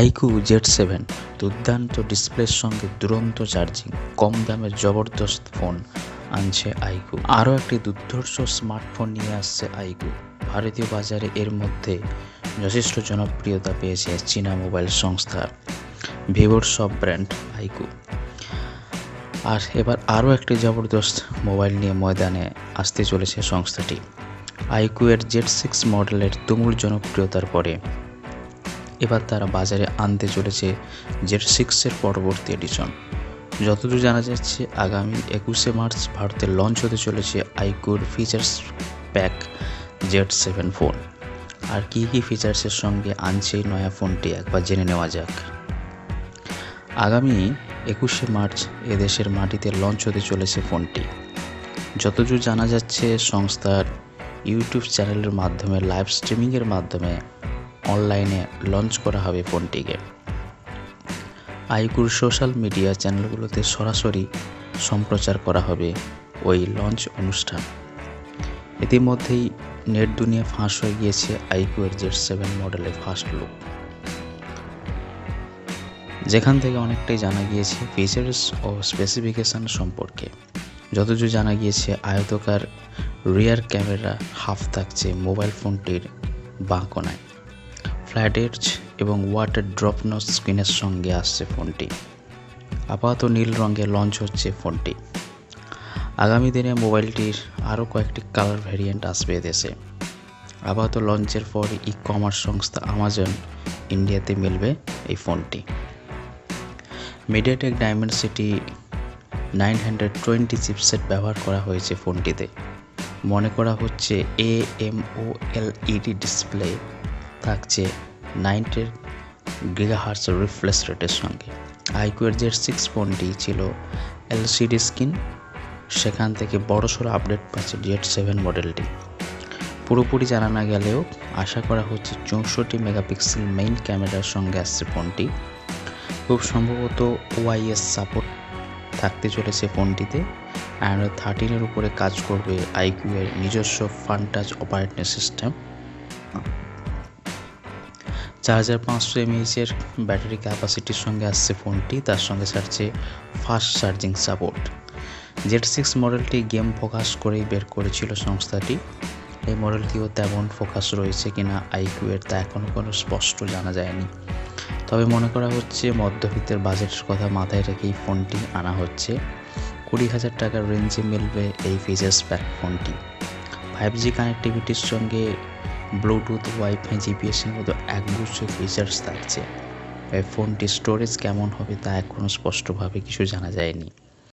iQOO Z7 দুর্দান্ত ডিসপ্লের সঙ্গে দুরন্ত চার্জিং, কম দামের জবরদস্ত ফোন আনছে iQOO। আরও একটি দুর্ধর্ষ স্মার্টফোন নিয়ে আসছে iQOO। ভারতীয় বাজারে এর মধ্যে যথেষ্ট জনপ্রিয়তা পেয়েছে চীনা মোবাইল সংস্থা ভিভোর সব ব্র্যান্ড iQOO। আর এবার আরও একটি জবরদস্ত মোবাইল নিয়ে ময়দানে আসতে চলেছে সংস্থাটি। iQOO এর Z6 মডেলের তুমুল জনপ্রিয়তার পরে এবার তারা বাজারে আনতে চলেছে Z6-এর পরবর্তী এডিশন। যতদূর জানা যাচ্ছে আগামী 21শে মার্চ ভারতে লঞ্চ হতে চলেছে iQOOর ফিচার্স প্যাক Z7 ফোন। আর কী কী ফিচার্সের সঙ্গে আনছে এই নয়া ফোনটি একবার জেনে নেওয়া যাক। আগামী 21শে মার্চ এদেশের মাটিতে লঞ্চ হতে চলেছে ফোনটি। যতদূর জানা যাচ্ছে সংস্থার ইউটিউব চ্যানেলের মাধ্যমে লাইভ স্ট্রিমিংয়ের মাধ্যমে অনলাইনে লঞ্চ করা হবে ফোনটিকে। iQOOর সোশ্যাল মিডিয়া চ্যানেলগুলোতে সরাসরি সম্প্রচার করা হবে ওই লঞ্চ অনুষ্ঠান। ইতিমধ্যেই নেট দুনিয়া ফাঁস হয়ে গিয়েছে iQOOর Z7 মডেলের ফার্স্ট লুক, যেখান থেকে অনেকটাই জানা গিয়েছে ফিচার্স ও স্পেসিফিকেশান সম্পর্কে। যতদূর জানা গিয়েছে আয়তকার রিয়ার ক্যামেরা হাফ থাকছে মোবাইল ফোনটির বাঁ কোণায়। ফ্ল্যাট এজ এবং ওয়াটার ড্রপ নো স্ক্রিনের সঙ্গে আসছে ফোনটি। আপাতত নীল রঙে লঞ্চ হচ্ছে ফোনটি। আগামী দিনে মোবাইলটির আরও কয়েকটি কালার ভ্যারিয়েন্ট আসবে দেশে। আপাতত লঞ্চের পর ই-কমার্স সংস্থা আমাজন ইন্ডিয়াতে মিলবে এই ফোনটি। মিডিয়াটেক ডায়মেনসিটি 920 চিপসেট ব্যবহার করা হয়েছে ফোনটিতে। মনে করা হচ্ছে AMOLED ডিসপ্লে থাকছে 90 GHz রিফ্রেশ রেটের সঙ্গে। iQOOর Z6 ফোনটি ছিল LCD স্ক্রিন, সেখান থেকে বড়সড় আপডেট পাচ্ছে Z7 মডেলটি। পুরোপুরি জানা না গেলেও আশা করা হচ্ছে 64 মেগাপিক্সেল মেইন ক্যামেরার সঙ্গে আসছে ফোনটি। খুব সম্ভবত OIS সাপোর্ট থাকতে চলেছে ফোনটিতে। অ্যান্ড্রয়েড 13-এর উপরে কাজ করবে iQOOর নিজস্ব Funtouch operating system. 4500 mAh battery ক্যাপাসিটির সঙ্গে আসছে ফোনটি, তার সঙ্গে থাকছে ফাস্ট চার্জিং সাপোর্ট। Z6 মডেলটি গেম ফোকাস করেই বের করেছিল সংস্থাটি। এই মডেলটিও তেমন ফোকাস রয়েছে কিনা iQOOর তা এখনও কোনো স্পষ্ট জানা যায়নি। তবে মনে করা হচ্ছে মধ্যবিত্তের বাজেটের কথা মাথায় রেখেই ফোনটি আনা হচ্ছে। 20,000 টাকার রেঞ্জে মিলবে এই ফিচার্স প্যাক ফোনটি। 5G কানেক্টিভিটির সঙ্গে ব্লুটুথ, ওয়াইফাই, জিপিএসের মতো একগুচ্ছ ফিচার্স থাকছে। এই ফোনটির স্টোরেজ কেমন হবে তা এখনও স্পষ্টভাবে কিছু জানা যায়নি।